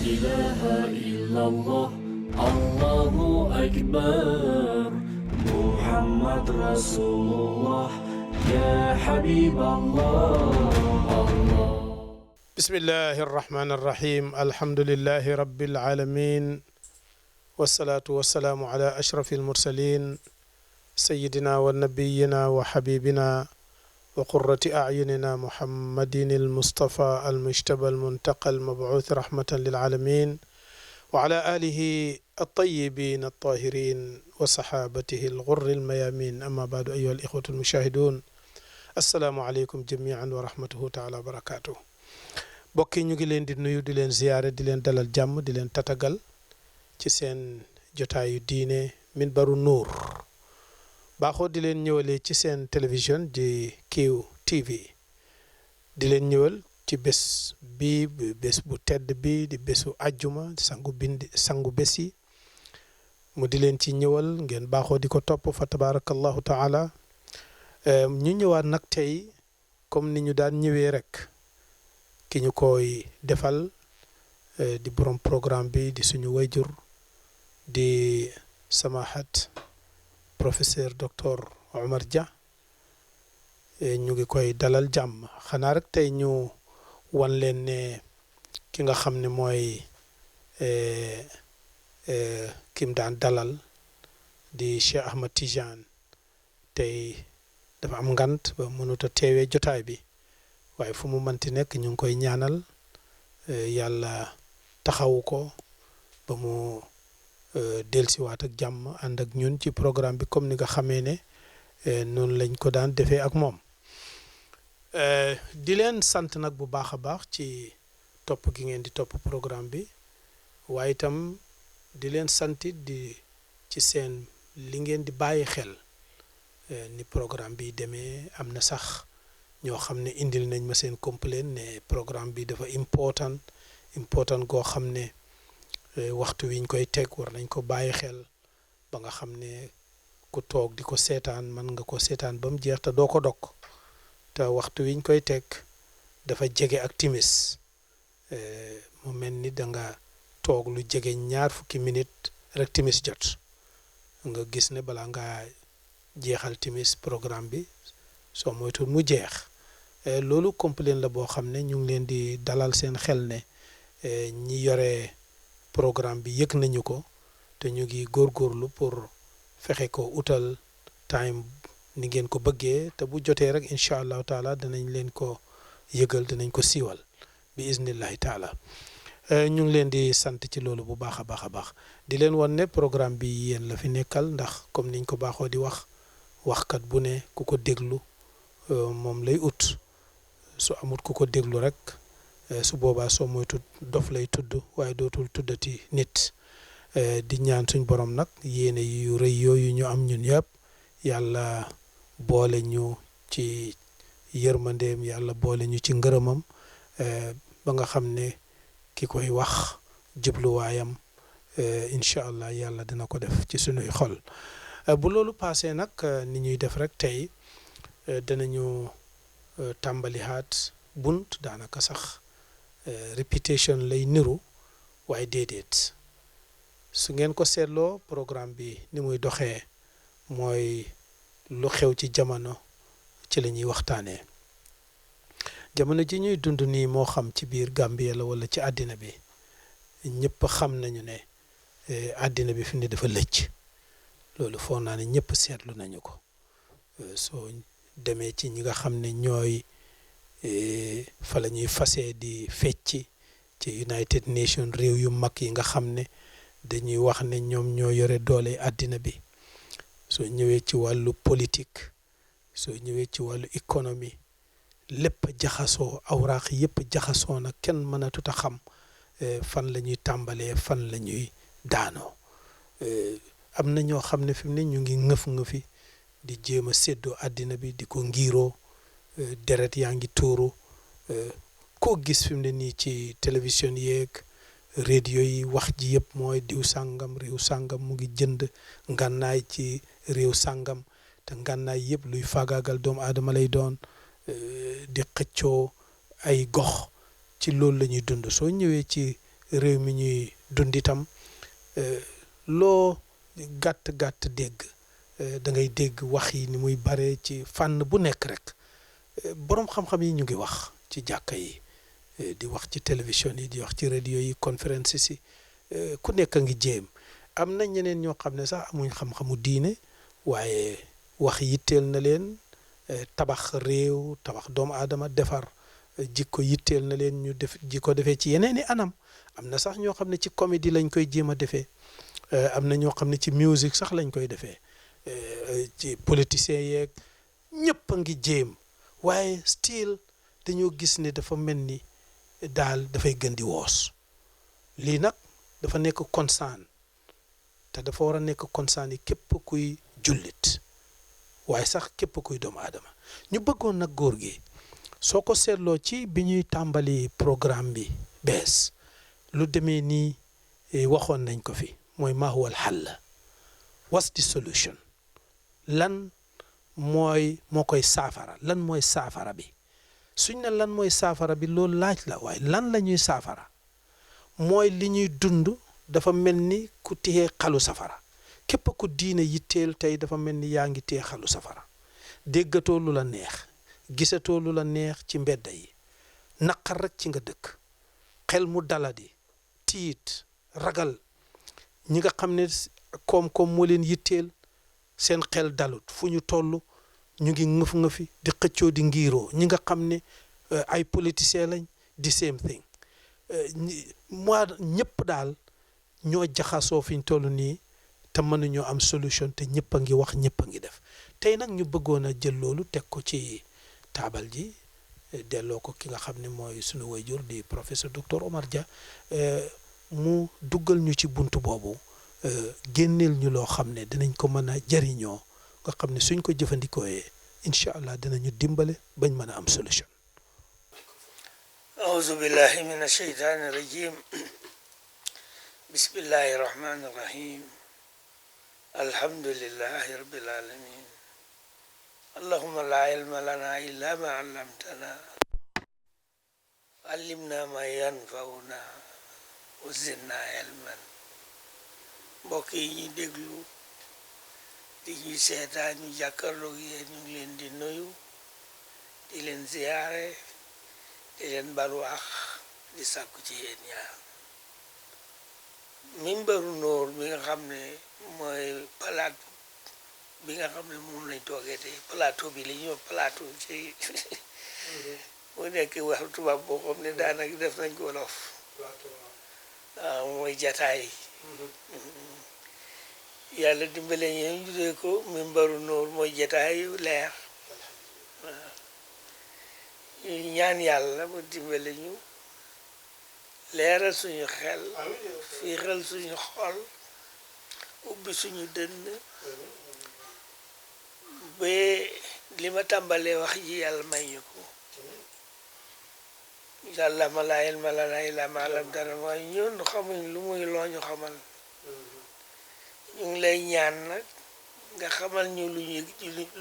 إله إلا الله الله أكبر محمد رسول الله يا حبيب الله بسم الله الرحمن الرحيم الحمد لله رب العالمين والصلاة والسلام على أشرف المرسلين سيدنا ونبينا وحبيبنا وقرة أعيننا محمد المصطفى المجتبى المنتقى المبعوث رحمة للعالمين وعلى آله الطيبين الطاهرين وصحابته الغر الميامين أما بعد أيها الإخوة المشاهدون السلام عليكم جميعا ورحمته تعالى وبركاته bokki ñu ngi leen di nuyu di leen ziyaare di leen dalal jàmm di leen tatagal ci seen jotaayu diine Minbaru Nuur baaxoo di leen ñëwalee ci seen télévision di QTV di leen ñëwal ci bés bi bés bu tedd bi di bésu àjjuma sangu bés yi mu di leen ci ñëwal ngeen baaxoo di ko topp fa tabarakallahu taala ñu ñëwaat nag tey comme ni ñu daan ñëwee rek ki ñu koy defal di borom programme bi di suñu wayjur di samahat professeur docteur Omar Dia ñu ngi koy dalal jàmm xanaa rek tey ñu wan leen ne ki nga xam ne mooy kim daan dalal di Cheikh Ahmad Tidiane tey dafa am ngant ba mënut a teewee jotaay bi waaye fu mu manti nekk ñu ngi koy ñaanal yàlla taxawu ko ba mu dellusiwaat ak jàmm ànd ak ñun ci programme bi comme ni nga xamee ne noonu lañ ko daan defee ak moom di leen sant nag bu baax a baax ci topp gi ngeen di topp programme bi waaye itam di leen santit di ci seen li ngeen di bàyyi xel ni programme bi demee am na sax ñoo xam ne indil nañ ma seen complaint ne programme bi dafa important goo xam ne waxtu wiñ koy teg war nañ ko bàyyi xel ba nga xam ne ku toog di ko seetaan mën nga ko seetaan ba mu jeex te doo ko dog te waxtu wiñ koy teg dafa jege ak timis mu mel ni da nga toog lu jege 20 minutes rek timis jot nga gis ne balaa nga jeexal timis programme bi soo moytuwul mu jeex loolu complaint la boo xam ne ñu ngi leen di dalal seen xel ne ñi yore programme bi yëg nañu ko te ñu ngi góorgóorlu pour fexe ko utal time ni ngeen ko bëggee te bu jotee rek incha allahu taala danañ leen ko yëgal danañ ko siiwal bi iznillahi taala ñu ngi leen di sant ci loolu bu baax a baax a baax di leen wan ne programme bi yéen la fi nekkal ndax comme niñ ko baaxoo di waxkat bu ne ku ko déglu moom lay ut su amut ku ko déglu rek su boobaa soo moytu dof lay tudd waaye dootul tuddati nit di ñaan suñ borom nag yéene yu rëy yooyu ñu am ñun yëpp yàlla boole ñu ci yërmandeem yàlla boole ñu ci ngërëmam ba nga xam ne ki koy wax jubluwaayam incha allah yàlla dina ko def ci sunuy xol bu loolu paasee nag ni ñuy def rek tey danañu tàmbalihaat bunt daanaka sax répétition lay niru waaye déedéet su ngeen ko seetloo programme bi ni muy doxee mooy lu xew ci jamono ci la ñuy waxtaanee jamono ji ñuy dund nii moo xam ci biir Gambie la wala ci àddina bi ñëpp xam nañu ne àddina bi fi ne dafa lëcc loolu foog naa ne ñëpp seetlu nañu ko soo demee ci ñi nga xam ne ñooy fa la ñuy fasee di fecci ci United Nations réew yu mag yi nga xam ne dañuy wax ne ñoom ñoo yore doole àddina bi soo ñëwee ci wàllu politique soo ñëwee ci wàllu économie lépp jaxasoo awraax yëpp jaxasoo na kenn mënatut a xam fan la ñuy tàmbalee fan la ñuy daanoo am na ñoo xam ne fi mu ne ñu ngi ngëf-ngëfi di jéem a séddoo àddina bi di ko ngiiroo deret yaa ngi tuuru koo gis fi mu ne nii ci télévision yeeg radio yi wax ji yëpp mooy diw sàngam réew sàngam mu ngi jënd ngànnaay ci réew sàngam te ngànnaay yëpp luy faagaagal doomu aadama lay doon di xëccoo ay gox ci loolu la ñuy dund soo ñëwee ci réew mi ñuy dund itam loo gàtt dégg da ngay dégg wax yi ni muy bare ci fànn bu nekk rek boroom xam-xam yi ñu ngi wax ci jàkka yi di wax ci télévision yi di wax ci radio yi conférence si ku nekk a ngi jéem am na ñeneen ñoo xam ne sax amuñ xam-xamu diine waaye wax yitteel na leen tabax réew tabax doomu aadama defar jikko yitteel na leen ñu def jikko defee ci yeneen i anam am na sax ñoo xam ne ci comédie lañ koy jéem a defee am na ñoo xam ne ci musique sax lañ koy defee ci politiciens yeeg ñëpp a ngi jéem waaye still dañoo gis ne dafa mel ni daal dafay gën di woos lii nag dafa nekk constant te dafa war a nekk constant yi képp kuy jullit waaye sax képp kuy doomu aadama ñu bëggoon nag góor gi soo ko seetloo ci bi ñuy tàmbali programme bi bees lu demee nii waxoon nañ ko fi mooy maa huwa al hall what's the solution lan moo koy saafara lan mooy saafara bi suñ ne lan mooy saafara bi loolu laaj la waaye lan la ñuy saafara mooy li ñuy dund dafa mel ni ku téye xalu safara képp ku diine yitteel tey dafa mel ni yaa ngi téye xalu safara déggatoo lu la neex gisatoo lu la neex ci mbedda yi naqar rek ci nga dëkk xel mu daladi tiit ragal ñi nga xam ne koom-koom moo leen yitteel seen xel dalut fu ñu toll ñu ngi ngëf-ngëfi di xëccoo di ngiiroo ñi nga xam ne ay politiciens lañ di same thing moi ñëpp daal ñoo jaxasoo fi ñu toll nii te mënuñoo am solution te ñëpp a ngi wax ñëpp a ngi def tey nag ñu bëggoon a jël loolu teg ko ci taabal ji delloo ko ki nga xam ne mooy sunu wayjur di professeur docteur Omar Dia mu duggal ñu ci buntu boobu génneel ñu loo xam ne dinañ ko mën a jariñoo nga xam ne suñ ko jëfandikooyee incha allah dinañu dimbale bañ mën a am solution. أعوذ بالله من الشيطان الرجيم بسم الله الرحمن الرحيم الحمد لله رب العالمين اللهم لا علم لنا إلا ما علمتنا علمنا ما ينفعنا وزدنا علما mbokk yi ñuy déglu di ñuy seetaan ñu jàkkaarloog yéen ñu ngi leen di nuyu di leen ziyaare di leen balu ax di sàkku ci yéen ñaar Mimbaru Noor bi nga xam ne mooy plateau bi nga xam ne moom lañ toogee te plateau bi li ñuy wax plateau ci mu nekk wax tubaab boo xam ne daanaka def nañ ko wolof waaw mooy jataay yàlla dimbale ñu judee ko Mimbaru Noor mooy jataayu leer waaw ñu ñaan yàlla mu dimbale ñu leeral suñu xel fiixal suñu xol ubbi suñu dënn ba li ma tàmbalee wax ji yàlla may ñu ko yàlla ma laa ilma lanaa illaa maa allamtanaa mooy ñun xamuñ lu muy loo ñu xamal ñu ngi lay ñaan nag nga xamal ñu lu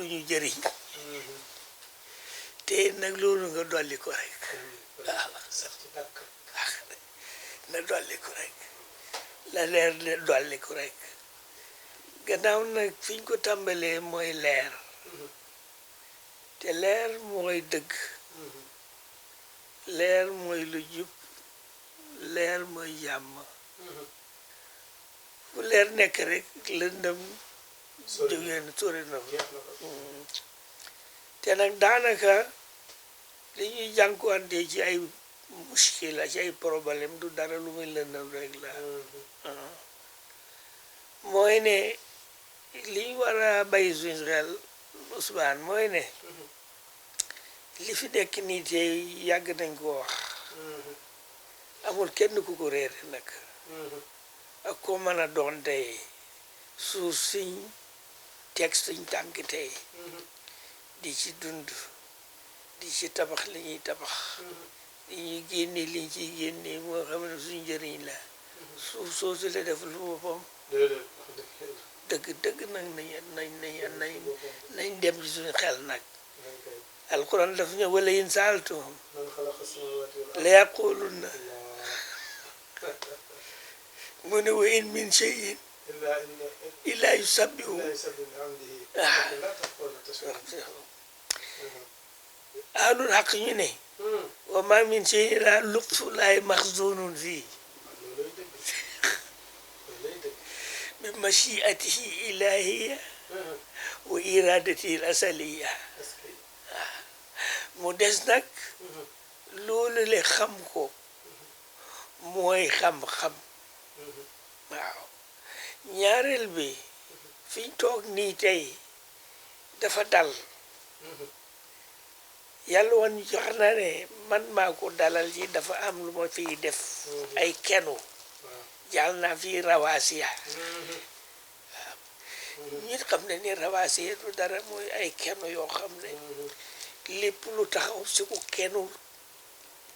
ñu jëriñ te nag loolu nga dolli ko rek waaw na dolli ko rek la leer ne dolli ko rek gannaaw nag fiñ ko tàmbalee mooy leer te leer mooy dëgg leer mooy lu jub leer mooy jàmm fu leer nekk rek lëndëm jógeen sori na te nag daanaka li ñuy jànkuwante ci ay muskila ci ay problème du dara lu muy lëndëm rek la mooy ne li ñu war a bàyyi suñu xel Ousmane mooy ne li fi nekk nii tey yàgg nañ ko wax amul kenn ku ko réere nag ak ko mën a doon tey suuf suñ teg suñ tànk tey di ci dund di ci tabax li ñuy tabax di ñuy génne liñ ciy génne moo xam ne suñ njëriñ la suuf soosu la def lu boppam dëgg nag nañ dem ci suñu xel nag alquran daf ñu wala in saaltum la yaqulunna mu ne wa in min shay'in illaa yusabbihu ahlul xaq ñu ne wa ma min shay'in illaa lutfullaahi maxzuunun fii bi mashiatihi ilahiya wa iradatihi al asaliya mu des nag loolu le xam ko mooy xam-xam waaw ñaareel bi fiñ toog nii tey dafa dal yàlla woon jox na ne man maa ko dalal yi dafa am lu ma fiy def ay kenu jàll naa fi rawaasiya ñi xam ne ni rawaasiya du dara mooy ay kenu yoo xam ne lépp lu taxaw si ku kenu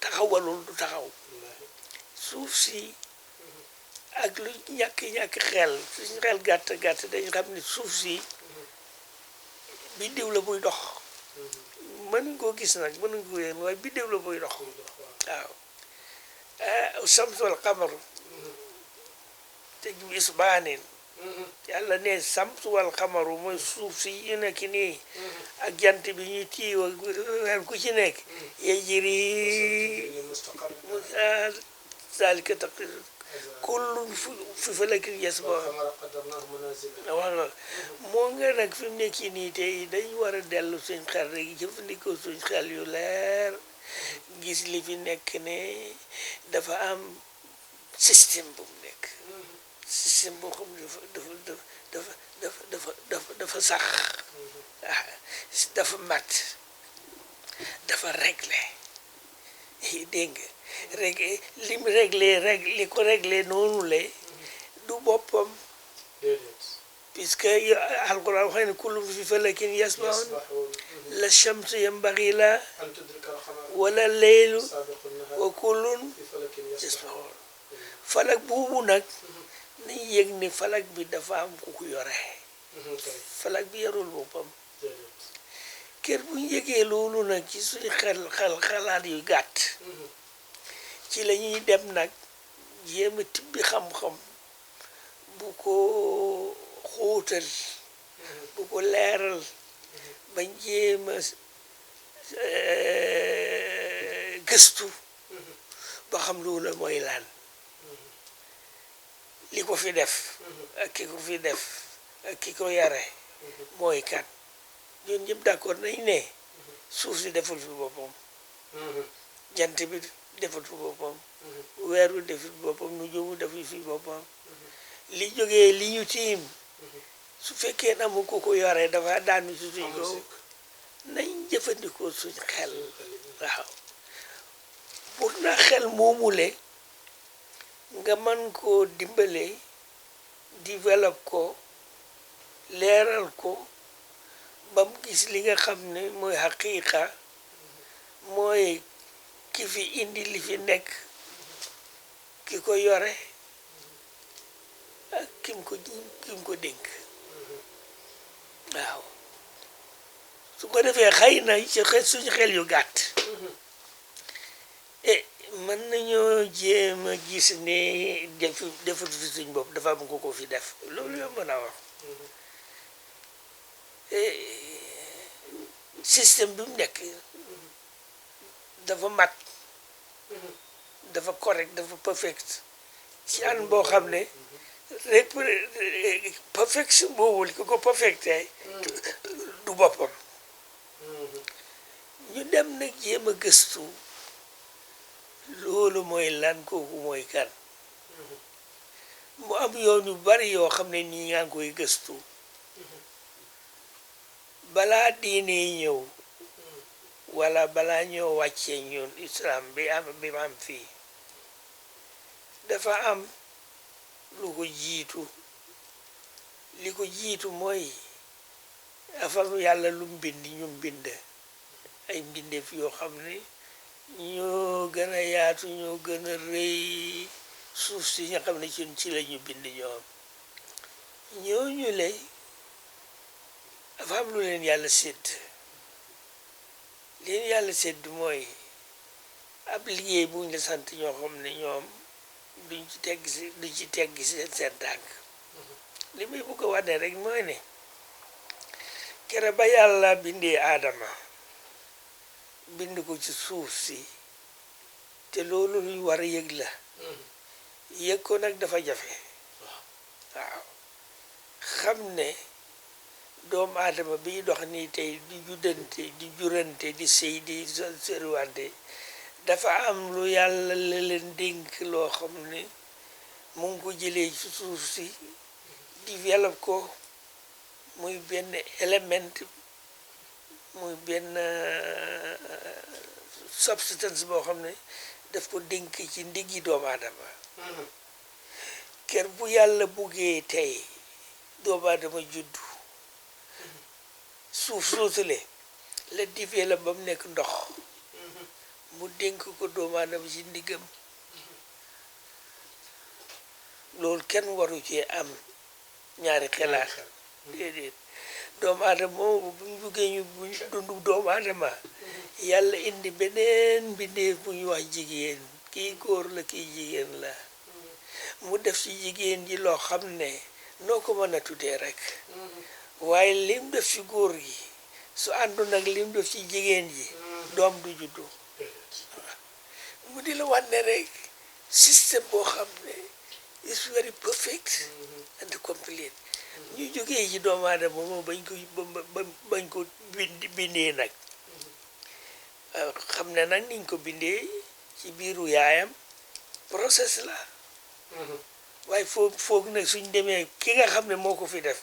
taxawalul du taxaw suuf si ak lu ñàkk xel suñu xel gàtt dañ xam ne suuf si biddiw la buy dox mën nga koo gis nag mën nga ko yéen waaye biddiw la buy dox waaw samsu wal qamar te gis baanin yàlla ne samsu wal qamaru mooy suuf si yu nekk nii ak jant bi ñuy tiiw ak ku ci nekk yajri zalika taqdir kullun fi falakin yasbahun moo nga nag fi mu nekk nii tey dañ war a dellu suñ xel rek jëfandikoo suñ xel yu leer gis li fi nekk ne dafa am système bu mu nekk système boo xam ne dafa sax dafa mat dafa réglé dégg nga lim li ko réglé noonu le du boppam puisque alquran waxee ne kullu fi falakin yasbahun la shamsu yambaghi la wala leylu wa kullun yasbahun falak buubu nag nañ yëg ni falak bi dafa am ku ko yore falak bi yarul boppam kër bu ñu yëgee loolu nag ci suñu xalaat yu gàtt ci la ñuy dem nag jéem a tibbi xam-xam bu ko xóotal bu ko leeral bañ jéem a gëstu ba xam loolu mooy lan li ko fi def ak ki ko fi def ak ki ko yare mooy kan ñun ñëpp d'accord nañ ne suuf si deful fi boppam jant bi deful fi boppam weer wi deful fi boppam nu jógu deful fi boppam li jógee li ñu tiim su fekkee na mu ko yore dafa daanu si suñ ko nañ jëfandikoo suñ xel waaw pour na xel moomule nga mën koo dimbale développe ko leeral ko ba mu gis li nga xam ne mooy xaqiiqa mooy ki fi indi li fi nekk ki ko yore ak kim ko dénk waaw su ko defee xëy na ci suñu xel yu gàtt mën nañoo jéem a gis ne defut fi suñ bopp dafa am ko fi def loolu yomb naa wax système bi mu nekk dafa mat dafa correct dafa perfect ci an boo xam ne rek perfection boobu li ko perfecté du boppam ñu dem nag jéem a gëstu loolu mooy lan kooku mooy kan mu am yoon yu bari yoo xam ne nii nga koy gëstu balaa diine ñëw wala balaa ñoo wàccee ñun islam bi am fii dafa am lu ko jiitu li ko jiitu mooy afam yàlla lu mbind ñu mbind ay mbindeef yoo xam ne ñoo gën a yaatu ñoo gën a rëy suuf si nga xam ne ci la ñu bind ñoom ñooñu lay dafa am lu leen yàlla sédd leen yàlla sédd mooy ab liggéey bu ñu la sant ñoo xam ne ñoom duñ ci tegg seen tànk li muy bëgg a wane rek mooy ne kere ba yàlla bindee aadama bind ko ci suuf si te loolu luñ war a yëg la yëg ko nag dafa jafe waaw xam ne doomu aadama biy dox nii tey di juddante di jurante di sëy di sëriwante dafa am lu yàlla la leen dénk loo xam ne mu ngi ko jëlee ci suuf si développe ko muy benn élément muy benn substance boo xam ne daf ko dénk ci ndiggi doomu aadama kër bu yàlla buggee tey doomu aadama juddu suuf soosule la développe ba mu nekk ndox mu dénk ko doomu aadama ci ndiggam loolu kenn waru ci am ñaari xelaat déedéet doomu aadama moomu bu ñu buggee ñu dundu doomu aadama yàlla indi beneen mbindeef bu ñu wax jigéen kii góor la kii jigéen la mu def ci jigéen ji loo xam ne noo ko mën a tuddee rek waaye lim def ci góor gi su àndoon nag lim def ci jigéen ji doom du juddu mu di la wane rek système boo xam ne is very perfect and complete ñu jógee ci doomu aadama moom bañ ko bindee nag xam ne nag niñ ko bindee ci biiru yaayam process la waaye foog nag suñ demee ki nga xam ne moo ko fi def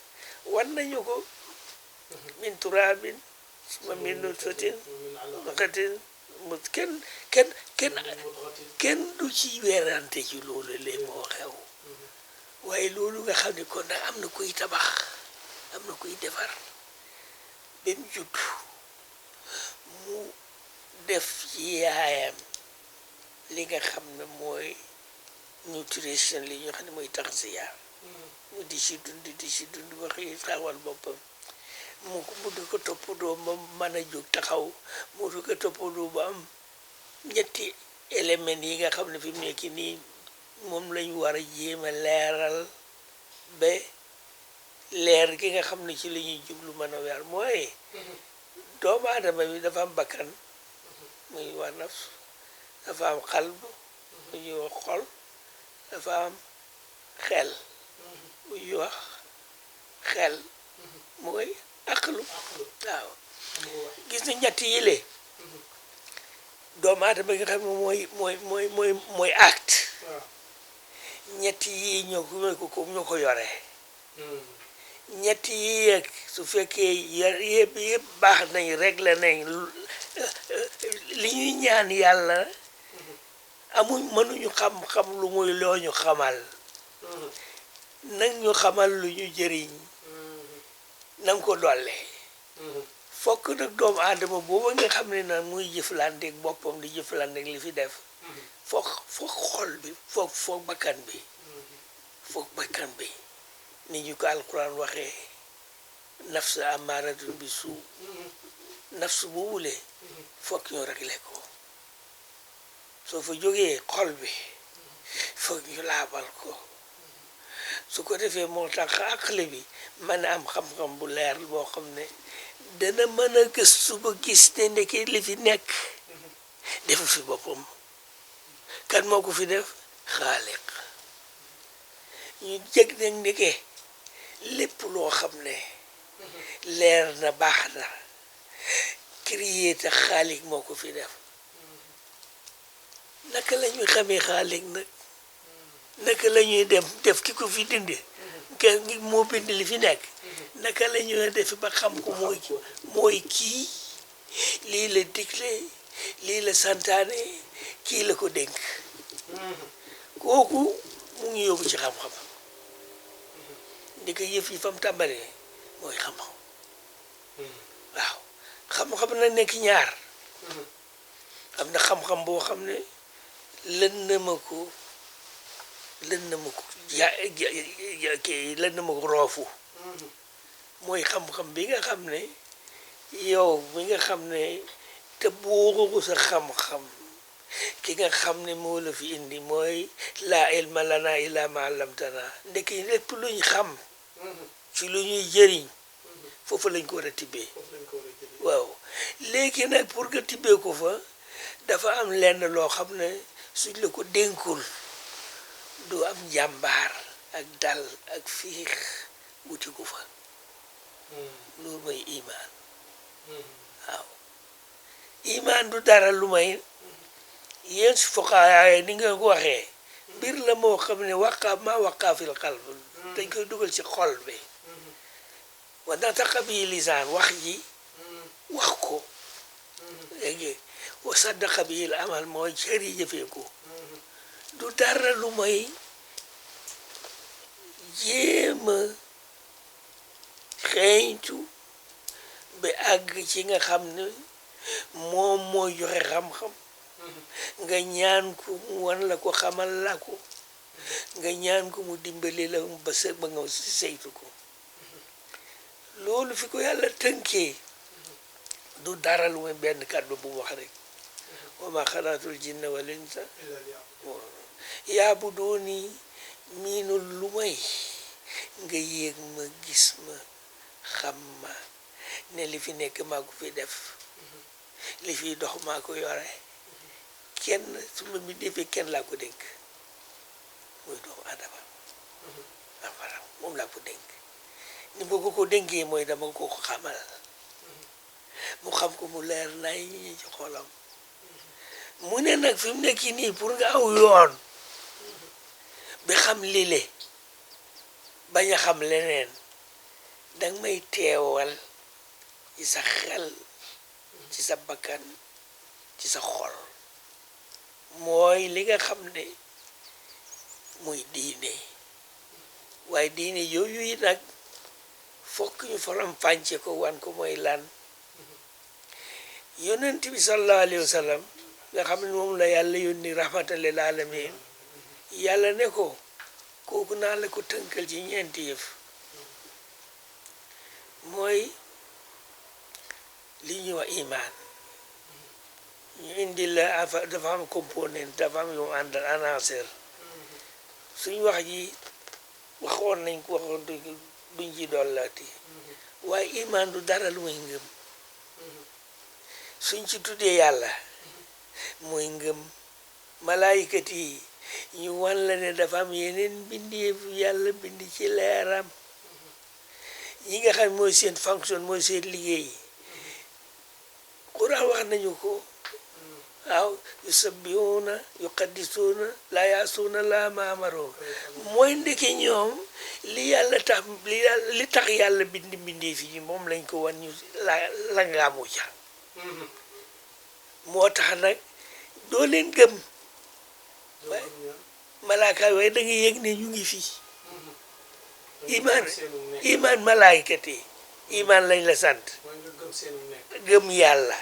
wan nañu ko min turaabin summa min nutfatin naqatin mu kenn du ci weerante ci loolu lee moo xew waaye loolu nga xam ne kon nag am na kuy tabax am na kuy defar ba mu judd mu def ci yaayam li nga xam ne mooy nutrition li ñu xam ne mooy taxziya mu di ci dund ba xëy taxawal boppam mu di ko toppatoo ba mën a jóg taxaw mu di ko toppatoo ba am ñetti éléments yi nga xam ne fi mu nekk nii moom lañu war a jéem a leeral ba leer gi nga xam ne ci la ñuy jublu mën a weer mooy doomu aadama bi dafa am bakkan muy wax nafs dafa am xalb bu ñuy wax xol dafa am xel bu ñuy wax xel mooy aqlu waaw gis na ñett yile doomu aadama nga xam ne mooy acte ñett yi ñoo ko yore ñett yi ak su fekkee yëpp baax nañ réglé nañ li ñuy ñaan yàlla mënuñu xam lu muy loo ñu xamal nag ñu xamal lu ñu jëriñ nanga ko dolle fokk nag doomu aadama booba nga xam ne nag muy jëflanteeg boppam di jëflanteeg li fi def foog xol bi foog bakkan bi ni ñu ko alquran waxee nafs amaaratun bi suu nafs boobule foog ñu réglé ko soo fa jógee xol bi foog ñu laabal ko su ko defee moo tax àqli bi mën a am xam-xam bu leer boo xam ne dana mën a gëstu ba gis ne ndeke li fi nekk defu fi boppam kan moo ko fi def xaaliq ñu jëg nag ndeke lépp loo xam ne leer na baax na créé te xaaliq moo ko fi def naka la ñuy xamee xaaliq nag naka la ñuy def ki ko fi dindi kenn moo bind li fi nekk naka la ñuy def ba xam ko mooy kii lii la digle lii la santaane kii la ko dénk kooku mu ngi yóbbu ci xam-xam di ko yëf yi fa mu tàmbalee mooy xam-xam waaw xam-xam na nekk ñaar am na xam-xam boo xam ne lën na ma ko roofu mooy xam-xam bi nga xam ne yow bi nga xam ne te booru sa xam-xam ki nga xam ne moo la fi indi mooy laa ilma lana illa ma allamtana ndek lépp luñ xam ci lu ñuy jëriñ foofu lañ ko war a tibbee waaw léegi nag pour nga tibbee ko fa dafa am lenn loo xam ne suñ la ko dénkul du am jàmbaar ak dal ak fiix wuti ko fa loolu mooy imaan waaw imaan du dara lu may yéen si foqaaye ni nga ko waxee mbir la moo xam ne waqaa fil qalb dañ koy dugal ci xol bi wa nataqa bi lisaan wax ji wax ko léegi wa saddaqa bi amal mooy cër yi jëfee ko du dara lu may jéema xeeñtu ba àgg ci nga xam ne moom mooy joxe xam-xam nga ñaan ko mu wan la ko xamal la ko nga ñaan ko mu dimbali la ba nga saytu ko loolu fi ko yàlla tënkee du dara lu may benn kàddu bu mu wax rek wa ma xalaatul jinna wal insa yaabuduuni miinul lu may nga yéeg ma gis ma xam ma ne li fi nekk maa ko fi def li fi dox maa ko yore kenn su ma mi defee kenn laa ko dénk mooy doomu adama afaram moom laa ko dénk ni ma ko dénkee mooy dama ko xamal mu xam ko mu leer nay ci xolam mu ne nag fi mu nekk nii pour nga aw yoon bi xam lile bañ a xam leneen danga may teewal ci sa xel ci sa bakkan ci sa xol mooy li nga xam ne muy diine waaye diine yooyu yi nag fokk ñu faram fànce ko wan ko mooy lan yonent bi sallallahu alayhi wa sallam nga xam ne moom la yàlla yónni rahmatan lil alamin yàlla ne ko kooku naa la ko tënkal ci ñeenti yëf mooy li ñuy wax imaan ñu indi la dafa am component dafa am yu àndal annonceur suñ wax ji waxoon nañ ko waxoon duñ ci dollati waaye imaan du dara lu muy ngëm suñ ci tuddee yàlla mooy ngëm malaayikat yi ñu wan la ne dafa am yeneen bindeef yàlla bind ci leeram ñi nga xam mooy seen fonction mooy seen liggéey Quran wax nañu ko waaw yusabbihuna yuqaddisuuna laa yaasuuna laa ma amaroo mooy ndeke ñoom li yàlla tax li tax yàlla bindeef yi moom lañ ko wan ñu la ngaamu ca moo tax nag doo leen gëm waaye malaaka waaye da nga yëg ne ñu ngi fi iman malaayikat yi iman lañ la sant gëm yàlla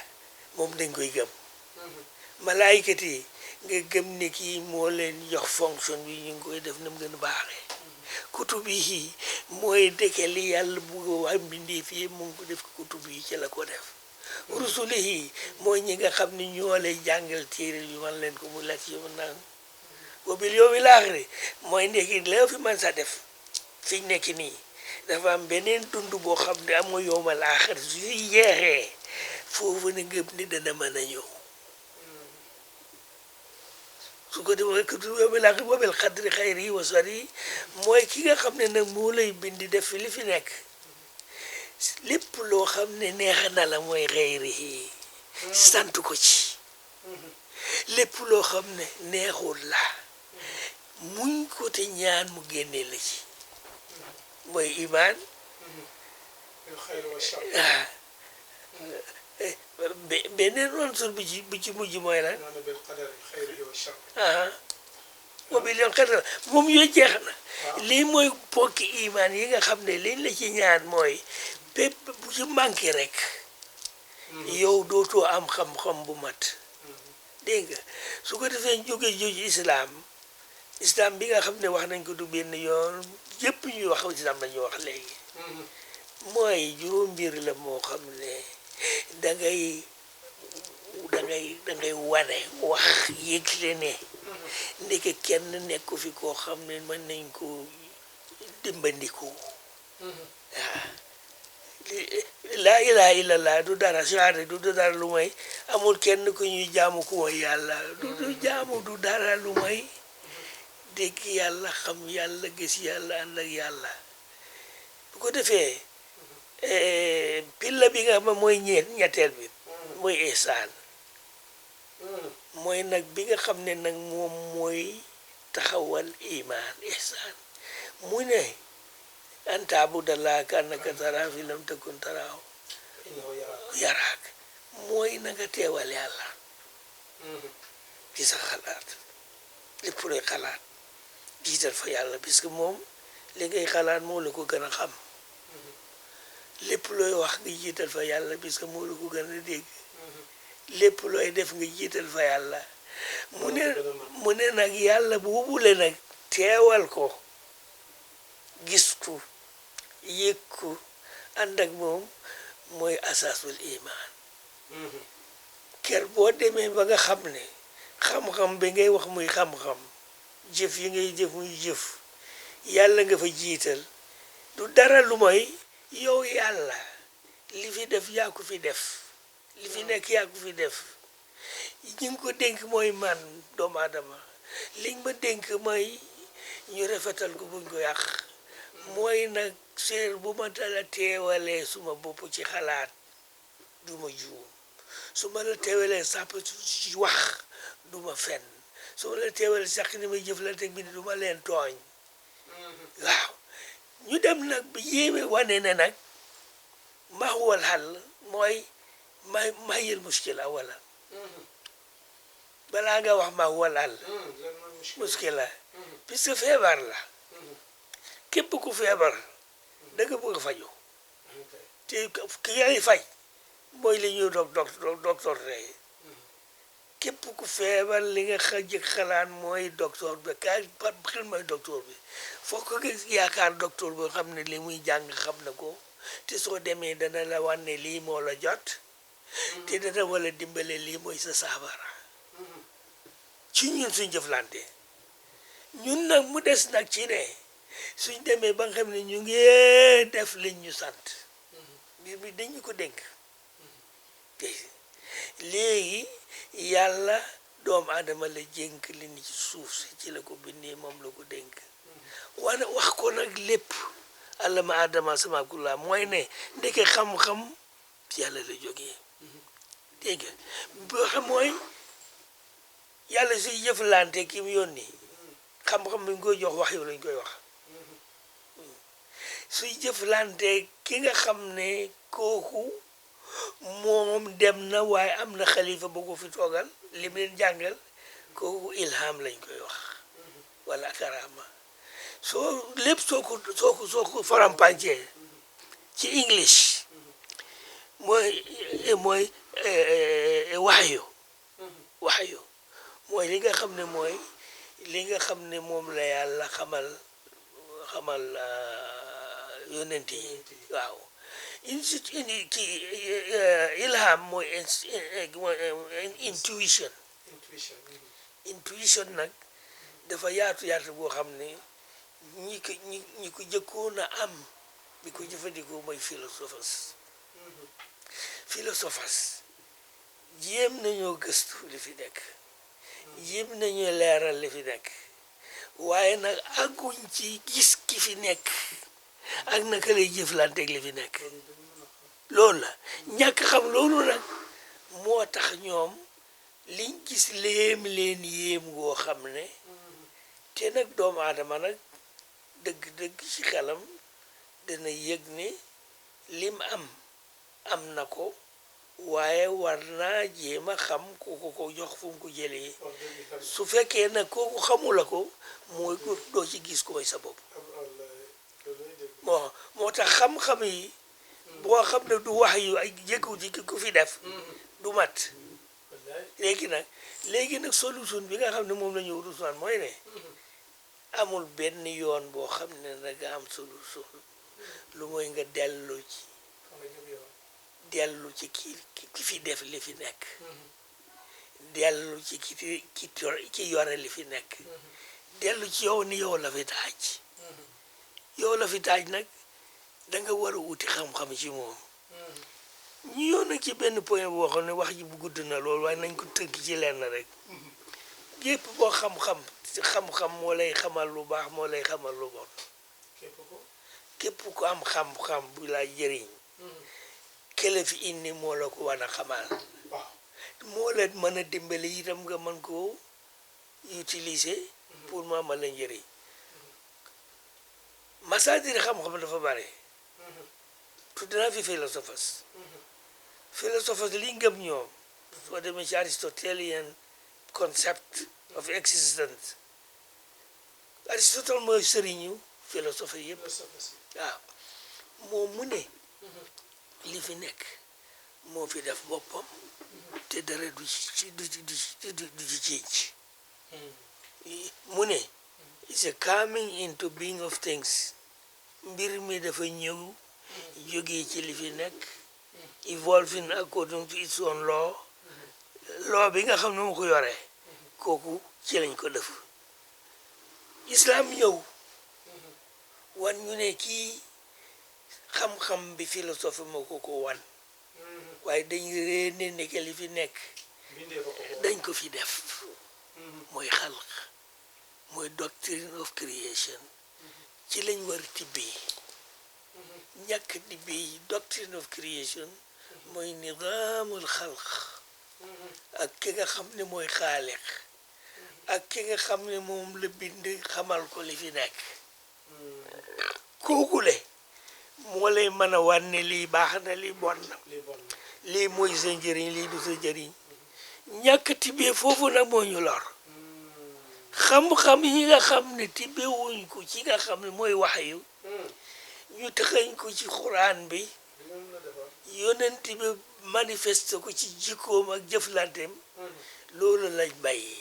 moom dañ koy gëm malaayikat yi nga gëm ne kii moo leen jox fonction bi ñu ngi koy def na mu gën a baaxee kutub yi mooy dëkke li yàlla bugg wax mbindeef yi mu ngi ko def kutub yi ci la ko def rusuli yi mooy ñi nga xam ne ñoo lay jàngal téere yu man leen ko mu la ci yow naan boobil yow mi laaxiri mooy ndekki la fi man sa def fi nekk nii dafa am beneen dund boo xam ne am nga yow ma laaxiri su jeexee foofu ne ngëb ni dana mën a ñëw su ko defee ko yow mi laaxiri boobil xadri xayri wa sari mooy ki nga xam ne nag moo lay bindi def fi li fi nekk lépp loo xam ne neex na la mooy xayri yi sant ko ci lépp loo xam ne neexul la muñ ko te ñaan mu génne la ci mooy imaan beneen unsur bi ci mujj mooy lan wa bil qadar moom yooyu jeex na lii mooy pokki imaan yi nga xam ne liñ la ci ñaan mooy bépp bu ci manqué rek yow dootoo am xam-xam bu mat dégg nga su ko defee jóge islam bi nga xam ne wax nañ ko du benn yoon yëpp ñuy wax islam la ñuy wax léegi mooy juróom mbir la moo xam ne dangay da ngay wane wax yëgle ne ndeke kenn nekku fi koo xam ne mën nañ ko dimbandiku waaw laa ilaha illallah du dara shahaada du dara lu may amul kenn ku ñuy jaamu ku mooy yàlla du jaamu du dara lu may dégg yàlla xam yàlla gis yàlla ànd ak yàlla bu ko defee pilla bi nga xam ne mooy ñetteel bi mooy ihsaan mooy nag bi nga xam ne nag moom mooy taxawal iman ihsaan mu ne an taabudallaaha ka'annaka taraahu fa in lam takun taraahu yaraak mooy na nga teewal yàlla ci sa xalaat lépp looy xalaat jiital fa yàlla parce que moom li ngay xalaat moo la ko gën a xam lépp looy wax nga jiital fa yàlla parce que moo la ko gën a dégg lépp looy def nga jiital fa yàlla mu ne nag yàlla boobule nag teewal ko gis ko yëg ko ànd ak moom mooy asaasul iman ker boo demee ba nga xam ne xam-xam bi ngay wax muy xam-xam jëf yi ngay jëf muy jëf yàlla nga fa jiital du dara lu mooy yow yàlla li fi def yaa ko fi def li fi nekk yaa ko fi def ñi ngi ko dénk mooy man doomu aadama li nga ma dénk mooy ñu rafetal ko buñ ko yàq mooy nag séer bu ma tala teewalee suma bopp ci xalaat du ma juum su ma la teewalee sàpp ci wax du ma fen su ma la teewalee sax ni may jëflante bi du ma leen tooñ waaw ñu dem nag bi yéeme wane ne nag maxwal xal mooy mayil muskila wala balaa nga wax maxwal xal muskila puisque feebar la képp ku feebar da nga bëgg a faju te ki ngay faj mooy li ñuy docteur tey képp ku feebar li nga jëkk xalaat mooy docteur bi kaay xel mooy docteur bi foo ko yaakaar docteur boo xam ne li muy jàng xam na ko te soo demee dana la wan ne lii moo la jot te dana wala dimbale lii mooy sa saafara ci ñun suñ jëflante ñun nag mu des nag ci ne suñ demee ba nga xam ne ñu ngi def liñ ñu sant mbir mi dañu ko dénk léegi yàlla doomu aadama la jénk li ni ci suuf si ci la ko bindee moom la ko dénk wane wax ko nag lépp allama adama sama kulla mooy ne ndeke xam-xam yàlla la jógee dégg nga boo xam mooy yàlla suy jëflante ki mu yónni xam-xam bi ñu koy jox wax yow lañ koy wax suy jëflante ki nga xam ne kooku moom dem na waaye am na xalifa bu ko fi toogal li mu leen jàngal kooku ilham lañ koy wax wala karama soo lépp soo ko farampàncee ci english mooy waxyu mooy li nga xam ne mooy li nga xam ne moom la yàlla xamal yonent yi waaw ilham mooy intuition nag dafa yaatu boo xam ne ñi ko jëkkoon a am bi ko jëfandikoo mooy philosophers jéem nañoo gëstu li fi nekk jéem nañoo leeral li fi nekk waaye nag àgguñ ci gis ki fi nekk ak naka lay jëflanteeg li fi nekk loolu la ñàkk xam loolu nag moo tax ñoom liñ gis leen yéem goo xam ne te nag doomu aadama nag dëgg-dëgg ci xelam dana yëg ne lim am na ko waaye war naa jéem a xam ku ko jox fu mu ko jëlee su fekkee nag kooku xamula ko mooy doo ci gis ko mooy sa bopp moo tax xam-xam yi boo xam ne du wax yu ay jëkku ci ku fi def du mat léegi nag solution bi nga xam ne moom la ñu ruusaan mooy ne amul benn yoon boo xam ne nag nga am solution lu mooy nga dellu ci ki fi def li fi nekk dellu ci ki yore li fi nekk dellu ci yow ni yow la fi taaj yow la fi taaj nag da nga war a wuti xam-xam ci moom ñu yoon nag ci benn point boo xam ne wax ji bu gudd na loolu waaye nañ ko tënk ci lenn rek yépp boo xam-xam moo lay xamal lu baax moo lay xamal lu bon képp ko am xam-xam bu la jëriñ kele fi indi moo la ko war a xamal moo la mën a dimbali itam nga mën koo utiliser pour mu amal la njëriñ masaadir xam-xam dafa bare tudd naa fi philosophers li ngëm ñoom soo demee ci Aristotelian concept of existence Aristotle mooy sëriñu philosophe yëpp waaw moom mu ne li fi nekk moo fi def boppam te dara du ci change mu ne it's a coming into being of things mbir mi dafa ñëw jógee ci li fi nekk evolving according to its own law bi nga xam ne mu ko yoree kooku ci lañ ko def islam ñëw wan ñu ne kii xam-xam bi philosophie moo ko wan waaye dañu réene nekk li fi nekk dañ ko fi def mooy xalq mooy doctrine of creation ci lañ war a tibbee ñàkk tibbee doctrine of creation mooy nidaamul xalq ak ki nga xam ne mooy xaaliq ak ki nga xam ne moom la bind xamal ko li fi nekk kookule moo lay mën a wan ne lii baax na lii bon na lii mooy sa njëriñ lii du sa njëriñ ñàkk tibbee foofu nag moo ñu lor xam-xam yi nga xam ne tibbee wuñ ko ci nga xam ne mooy wax yu ñu taxañ ko ci xuraan bi yonent bi manifeste ko ci jikkoom ak jëflanteem loolu lañ bàyyi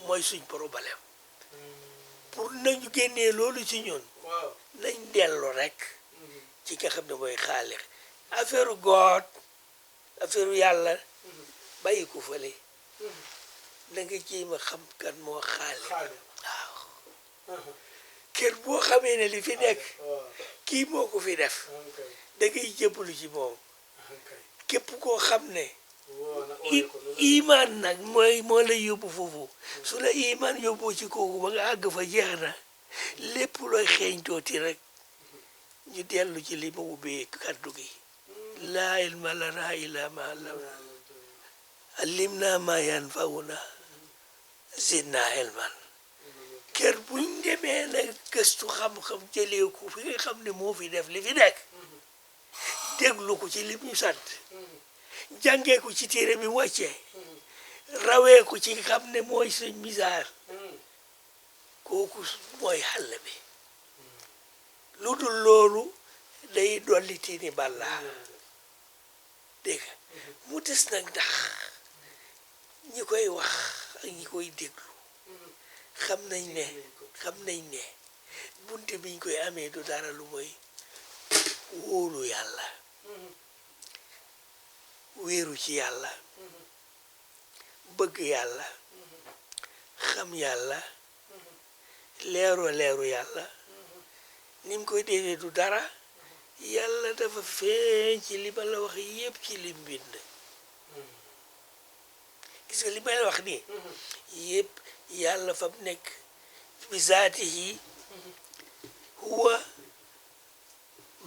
mooy suñ problème pour nañu génnee loolu ci ñun nañ dellu rek ci nga xam ne mooy xaalix affaire God affaire yàlla bàyyi ko fële da nga jéem a xam kan moo xaalix waaw kër boo xamee ne li fi nekk kii moo ko fi def da ngay jébbalu ci moom képp koo xam ne iman nag moo la yóbbu foofu su la iman yóbbu ci kooku ba nga àgg fa jeex na lépp looy xeeñ tooti rek ñu dellu ci li ma ubbee kaddu gi laa ilma lanaa illaa maa allamnaa maa yanfa'unaa zidnaa ilman kër buñ demee nag gëstu xam-xam jëlee ko fi nga xam ne moo fi def li fi nekk déglu ko ci li ñu sant jàngee ko ci téere bi wàccee rawee ko ci xam ne mooy suñ misaal kooku mooy xàll bi lu dul loolu day dolli tiini balla dégg mu des nag ndax ñi koy wax ak ñi koy déglu xam nañ ne bunte biñ koy amee du dara lu mooy wóolu yàlla wéeru ci yàlla bëgg yàlla xam yàlla leeru yàlla ni mu koy defee du dara yàlla dafa feeñ ci li ma la wax yépp ci lim bind gis nga li may wax nii yépp yàlla fa mu nekk bi zaatihi huwa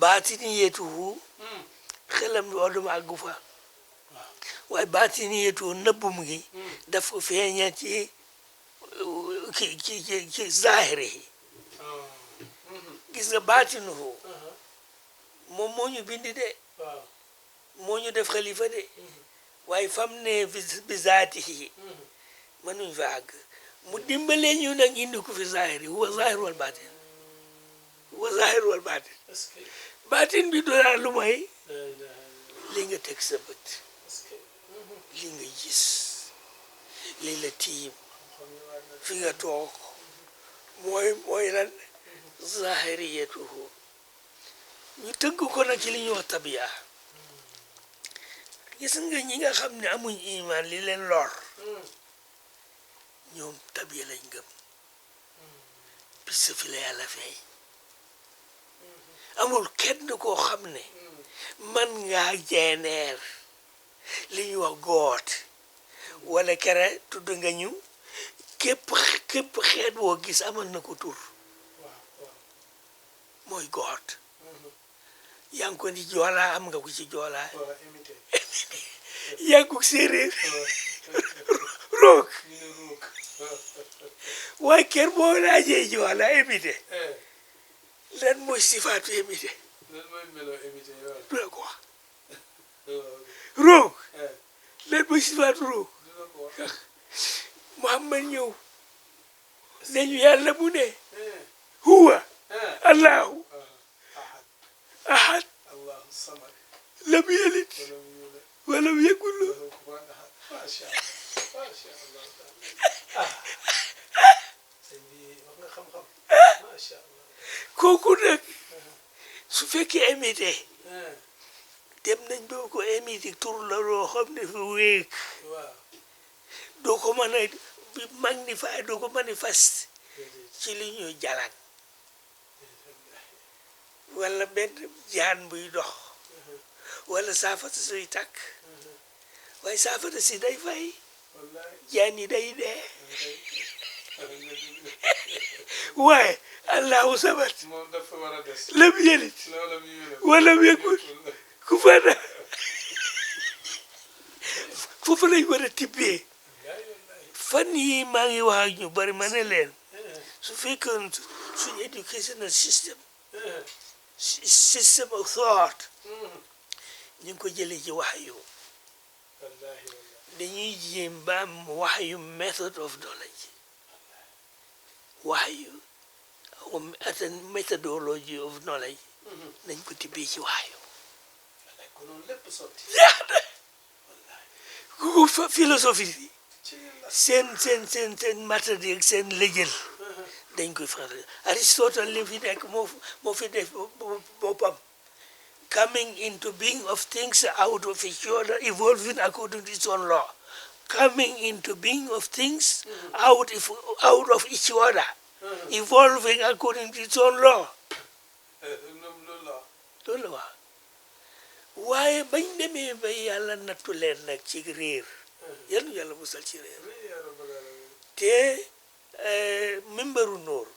baatiniyatuhu xelam bi oduma àggu fa waaye baatiniyatuhu nëbbum gi daf ko feeñal ci ci zaahiri yi gis nga baatinuhu moom moo ñu bindi de moo ñu def xalifa de waaye fam ne bi zaatihi mënuñ fa àgg mu dimbalee ñu nag indi ko fi zaahiri huwa zaahir wal baatin huwa zaahir wal baatin baatin bi doonaa lu may li nga teg sa bët li nga gis li la tiim fi nga toog mooy lan zaahiriyatuhu ñu tëgg ko nag ci li ñuy wax tabiya gis nga ñi nga xam ne amuñ iman li leen lor ñoom tabiya lañ gëm bis fi la yàlla feeñ amul kenn koo xam ne man ngaa jeeneer li ñu wax goot wala kere tudd nga ñu képp xeet boo gis amal na ko tur mooy goot yaa ngi ko ni joolaa am nga ko ci joolaa yaa ngi ko séeréer roog waaye kër boo laajee joolaa imité lan mooy sifaatu imité du la ko wax roog lan mooy sifaatu roog Muhammad ñëw nañu yàlla mu ne huwa allahu ahad lam yalid walam yakun lahu kooku nag su fekkee imité dem nañ doo ko imité tur la loo xam ne fi wéeg doo ko mën a magnifier doo ko manifeste ci li ñuy jalan wala benn jaan buy dox wala saafara suy tàkk waaye saafara si day fay jaan yi day dee waaye allahu sabat lam yalid walam yakun kufuwan foofu lañ war a tibbee fan yi maa ngi wax ak ñu bari ma ne leen su fekkoon suñu educational system of thought ñu ngi ko jëlee ci wax yu dañuy jéem ba am wax yu method of knowledge wax yu methodology of knowledge nañ ko tibbee ci wax yu ku philosophie seen matadi ak seen lëjël dañ koy faral Aristotle li fi nekk moo fi def boppam coming into being of things out of each other evolving according to its own law coming into being of things out of each other evolving according to its own law loolu la wax waaye bañ demee ba yàlla nattu leen nag ci réer yàlla musal ci réer te mimbaru nóor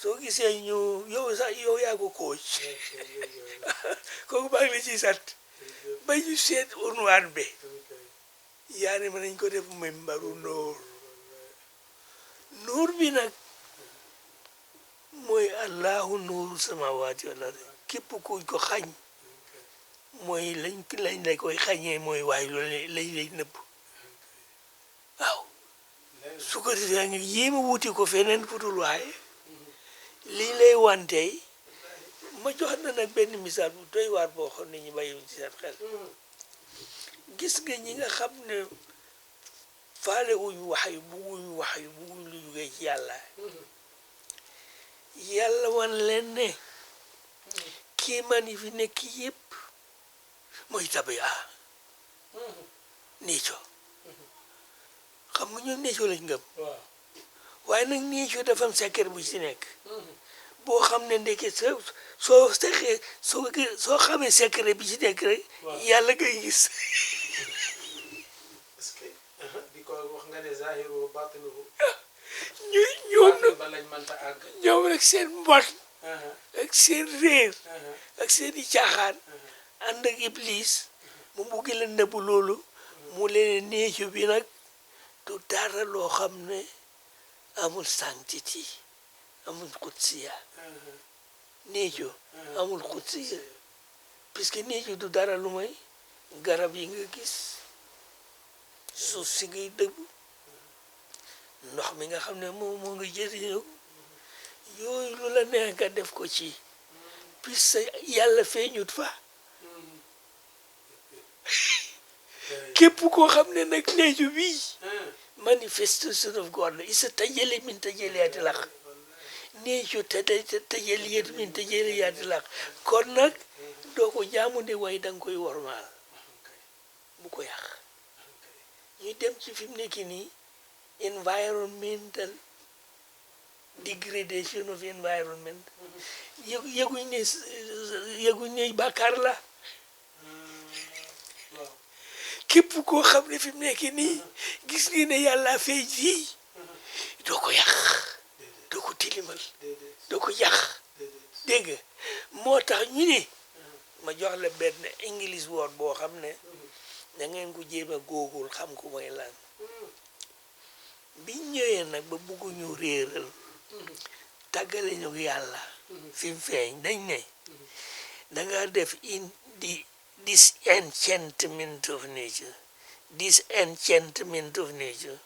soo gisee ñu yow yaa ko coach kooku baa ngi la ciy sant ba ñu seet unwaan bi yaa ne mën nañ ko def mimbaru nóor bi nag mooy allahu nuuru samawaati wal ardi képp ku ko xañ mooy lañ la koy xañee mooy waaye loolu lañ lay nëbb waaw su ko defee nga yéema wuti ko feneen futul waaye lii lay wantey ma jox na nag benn misaal bu doy waar boo xam ne ñu bàyyi ci seen xel gis nga ñi nga xam ne faale wuñu wax yu bugguñu lu jógee ci yàlla wan leen ne kii man yi fi nekk yëpp mooy tabiya niico xam nga ñoom niico lañ ngëm waaye nag niico dafa am secret bu ci nekk boo xam ne ndeke soo xamee secret bi ci nekk rek yàlla ngay gis wax nga ne zahiru batinuhu ñoom rek seen mbon ak seen réer ak seen i caaxaan ànd ak iblis mu buggi la nëbb loolu mu leen niico bi nag du dara loo xam ne amul sanctité amul qudsiya niico amul qudsiya puisque niico du dara lu may garab yi nga gis suuf si ngay dëgg ndox mi nga xam ne moo nga jëriñoo yooyu lu la neex nga def ko ci puisque yàlla feeñut fa képp koo xam ne nag neeju bii manifestation of God la isa tajali min tajaliyaati laq neeju tajaliyat min tajaliyaati laq kon nag doo ko jaamu de way danga koy wormaal bu ko yàq ñu dem ci fi mu nekk nii environmental degradation of environment yëguñ ne bàkkaar la képp koo xam ne fi mu nekk nii gis nga ne yàlla feeñ fii doo ko yàq doo ko tilimal doo ko yàq dégg nga moo tax ñu ne ma jox la benn English word boo xam ne da ngeen ko jéem a góogul xam ko mooy lan biñ ñëwee nag ba bëgguñu réeral tàggale ñu yàlla fi mu feeñ dañ ne danga def in di disenchantment of nature disenchantment of nature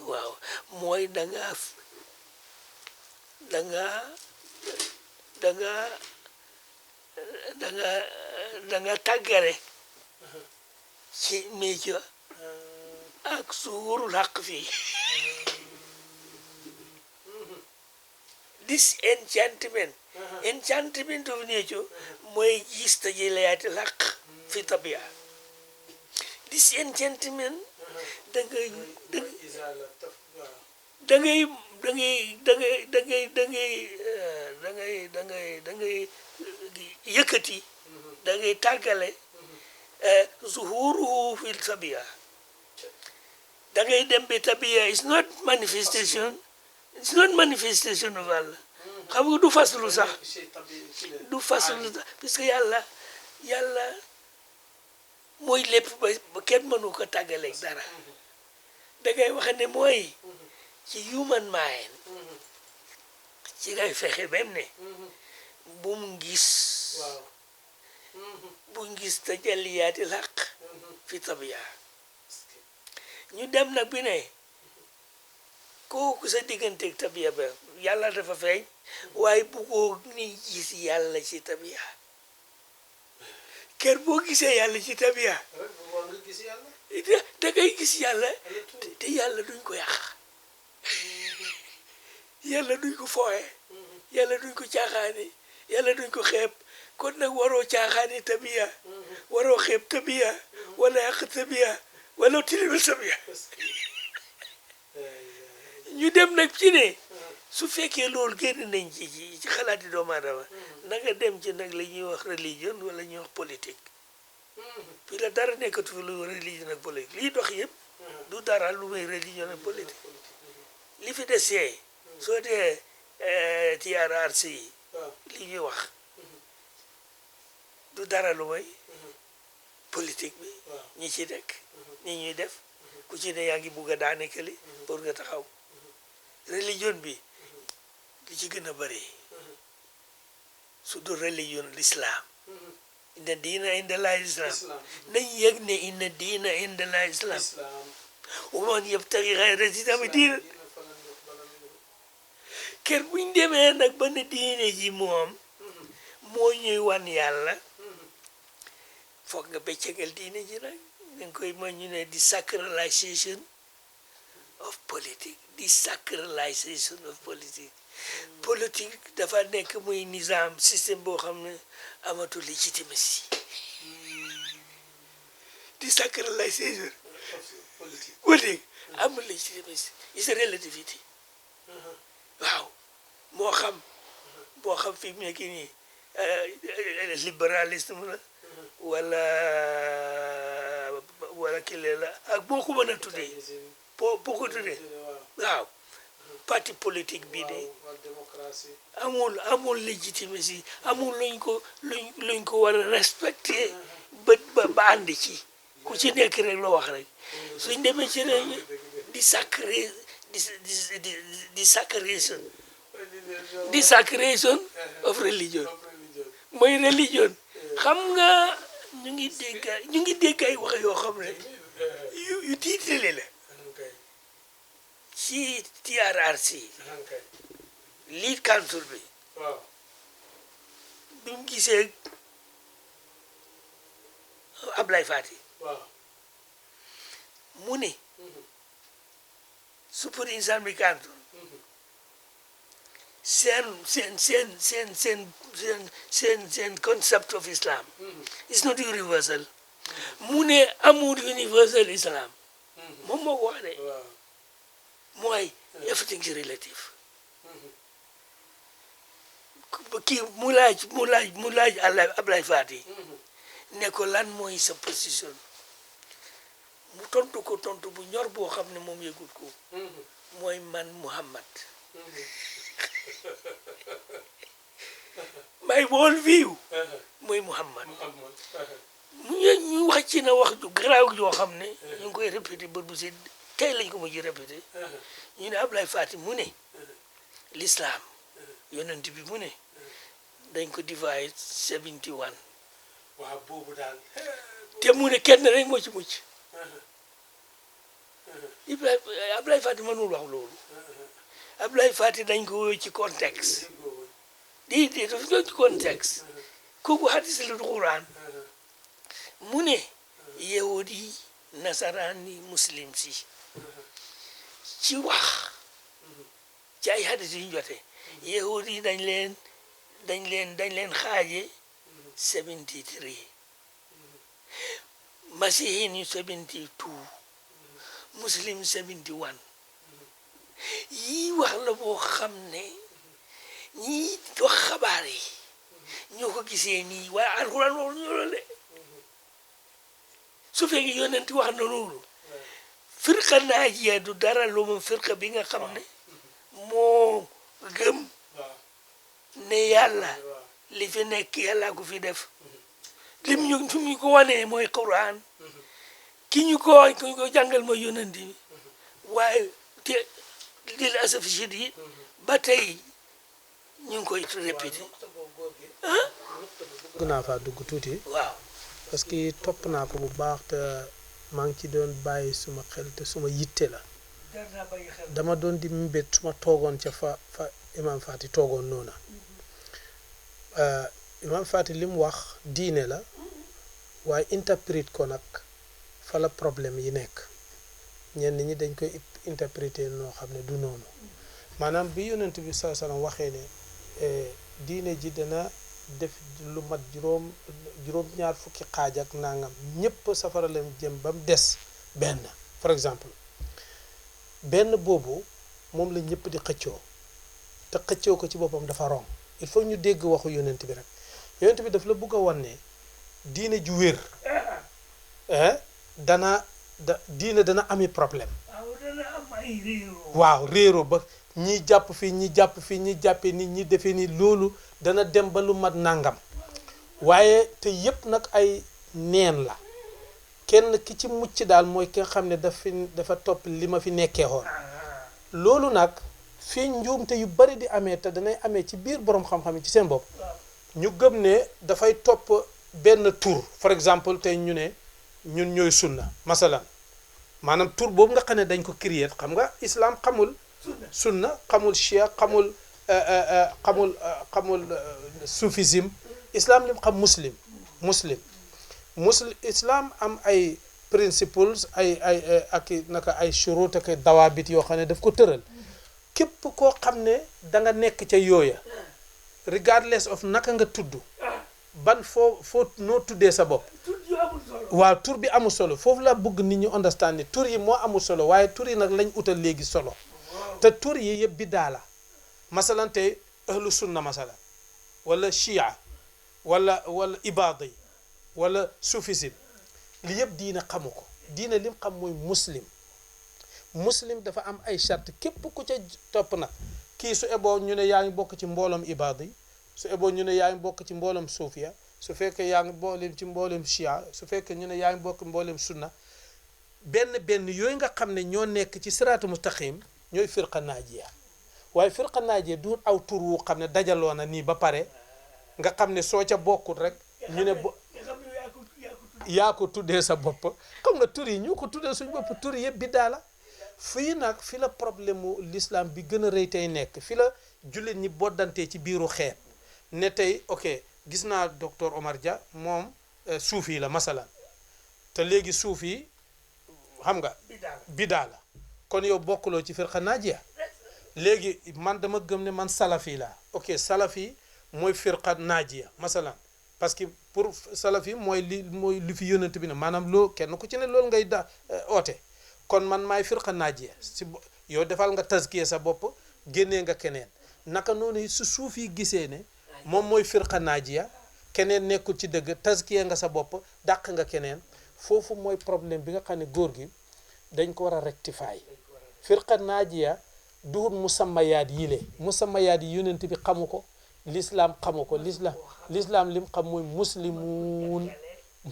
waaw mooy danga tàggale ci nature ak suurul xaq fii disenchantment enchantment of nature mooy gis tajilayaati xaq fi tabia disenchantment dangay yëkkati dangay tàggale zuhuruhu fi tabia dangay dem bi tabia is not manifestation of Allah xam nga du faslu sax du faslu sax parce que yàlla mooy lépp ba kenn mënu ko tàggaleeg dara dangay wax ne mooy ci human mind ci ngay fexe bem ne bum gis tajalliyaati laq fi tabia ñu dem nag bi ne kooku sa digganteeg tabia ba yàlla dafa feeñ waaye buggoo ni gis yàlla ci tabia kër boo gisee yàlla ci tabia da ngay gis yàlla te yàlla duñ ko yàq yàlla duñ ko fooye yàlla duñ ko caaxaani yàlla duñ ko xeeb kon nag waroo caaxaani tabia waroo xeeb tabia wala yàq tabia wala tilimal tabia ñu dem nag ci ne su fekkee loolu génn nañ ci xalaati doomu aadama na nga dem ci nag la ñuy wax religion wala ñuy wax politique fii la dara nekkatu fi lu religion ak politique lii dox yëpp du dara lu may religion ak politique li fi des yee soo dee TRRC li ñuy wax du dara lu may politique bi ñi ci nekk ñi ñuy def ku ci ne yaa ngi bugg a daane këli pour nga taxaw religion bi li ci gën a bëri su du religion l'islam inna diina inda Allahi islam nañ yëg ne inna diina inda Allahi islam wa man yabtaghi ghayra islami diina kër buñ demee nag ba ne diine ji moom moo ñuy wan yàlla foog nga beccagal diine ji nag dañ koy ma ñu ne di sacralisation of politique desacralisation of politique politique dafa nekk muy nizam système boo xam ne amatul légitimité desacralisation politique amul légitimité is relativity waaw moo xam fi mu nekk nii libéralisme la wala kile la ak boo ko mën a tuddee boo ko tuddee waaw parti politique bii de amul légitimité amul luñ ko war a respecté ba ànd ci ku ci nekk rek loo wax rek suñ demee ci rek desacration of religion mooy religion xam nga ñu ngi dégg ay wax yoo xam ne yu tiitale la ci TRRC lead council bi bi mu gisee Ablaye Fati mu ne Super Islamic Council seen concept of Islam is not universal mu ne amour universal islam moom moo ko wax de mooy everything is relative kii mu laaj Ablaye Fati ne ko lan mooy sa position mu tontu ko tontu bu ñor boo xam ne moom yëgut ko mooy man Muhammad my world view mooy Muhammad ñu wax ci na wax ju garaaw joo xam ne ñu ngi koy répété bët bu si tey lañ ko mujj répété ñu ne Ablaye Fati mu ne l'islam yonent bi mu ne dañ ko divide 71 waaw boobu daal te mu ne kenn rek moo ci mucc Ablaye Fati mënul wax loolu Ablaye Fati dañ ko wóor ci contexte di daf ñoo ci contexte kooku hadis la du Quran mu ne yahudi nasaraan yi muslim si ci wax ci ay hadis yu ñu jote yahudi dañ leen xaaje 73 masihin yu 72 muslim 71 yii wax la boo xam ne ñii wax xabaar yi ñoo ko gisee nii waaye alxuraan wax ñu loolu de su fekkee yonent wax na loolu firqa naajiya du dara lu mu firqa bi nga xam ne moo gëm ne yàlla li fi nekk yàlla ko fi def lim ñu fi ñu ko wanee mooy Quran ki ñu ko jàngal mooy yonent bi waaye te lil asaf shadid ba tey ñu ngi koy répété bëgg naa faa dugg tuuti waaw parce que topp naa ko bu baax te maa ngi ci doon bàyyi suma xel te suma yitte la dama doon di mbét suma toogoon ca fa Imam Fati toogoon noona Imam Fati li mu wax diine la waaye interprète ko nag fa la problème yi nekk ñenn ñi dañ koy interpréter noo xam ne du noonu maanaam bi yonent bi sallallahu alayhi wasallam waxee ne diine ji dana def lu mat juróom-ñaar fukki xaaj ak nangam ñëpp safara leen jëm ba mu des benn par exemple benn boobu moom la ñëpp di xëccoo te xëccoo ko ci boppam dafa rong il faut ñu dégg waxu yonent bi rek yonent bi daf la bëgg a wan ne diine ju wér diine dana ami problème waaw réero ba ñi jàpp fii ñi jàpp fii ñi jàppee ni ñi defee ni loolu dana dem ba lu mat nangam waaye te yépp nag ay neen la kenn ki ci mucc daal mooy ki nga xam ne dafa topp li ma fi nekkee woon loolu nag fii njuumte yu bari di amee te danay amee ci biir borom xam-xam yi ci seen bopp ñu gëm ne dafay topp benn tur par exemple tey ñu ne ñun ñooy sunna masalan maanaam tur boobu nga xam ne dañ ko créer xam nga islam xamul sunna xamul chia xamul soufisme islam lim xam muslim islam am ay principles ay ak naka ay shurut ak dawaabit yoo xam ne daf ko tëral képp koo xam ne da nga nekk ca yooya regardless of naka nga tudd ban foo noo tuddee sa bopp waaw tur bi amul solo foofu la bëgg nit ñu understand ni tur yi moo amul solo waaye tur yi nag lañ utal léegi solo te tur yi yëpp biddaa la masalan tey ahlu sunna masalan wala chia wala ibaada yi wala soufisme li yëpp diina xamu ko diina lim xam mooy muslim dafa am ay charte képp ku ca topp nag kii su eboo ñu ne yaa ngi bokk ci mbooloom ibaada yi su eboo ñu ne yaa ngi bokk ci mbooloom suufiya su fekkee yaa ngi booleem ci mboolem chia su fekkee ñu ne yaa ngi bokk mboolem sunna benn yooyu nga xam ne ñoo nekk ci siraatu mustaqim ñooy firqa naajiya waaye firqa naajiya du aw tur wu xam ne dajaloo na nii ba pare nga xam ne soo ca bokkut rek ñu ne yaa ko tuddee sa bopp xam nga tur yi ñu ko tuddee suñu bopp tur yëpp biddaa la fii nag fi la problème mu l'islam bi gën a rëy tey nekk fi la jullit ñi boddantee ci biiru xeet ne tey ok gis naa docteur Omar Dia moom suufi la masalan te léegi suufi xam nga bidaa la kon yow bokkuloo ci firqa naajiya léegi man dama gëm ne man salafi la ok salafi mooy firqa naajiya masalan parce que pour salafi mooy li fi yonent bi ne maanaam loo kenn ku ci ne loolu ngay oote kon man maay firqa naajiya yow defal nga tazkiya sa bopp génnee nga keneen naka noonu su suuf yi gisee ne moom mooy firqa naajiya keneen nekkul ci dëgg tazkiya nga sa bopp dàq nga keneen foofu mooy problème bi nga xam ne góor gi dañ ko war a rectifier firqa naajiya duhut musammayaat yile musammayaat yi yonent bi xamu ko l'islam xamu ko l'islam lim xam mooy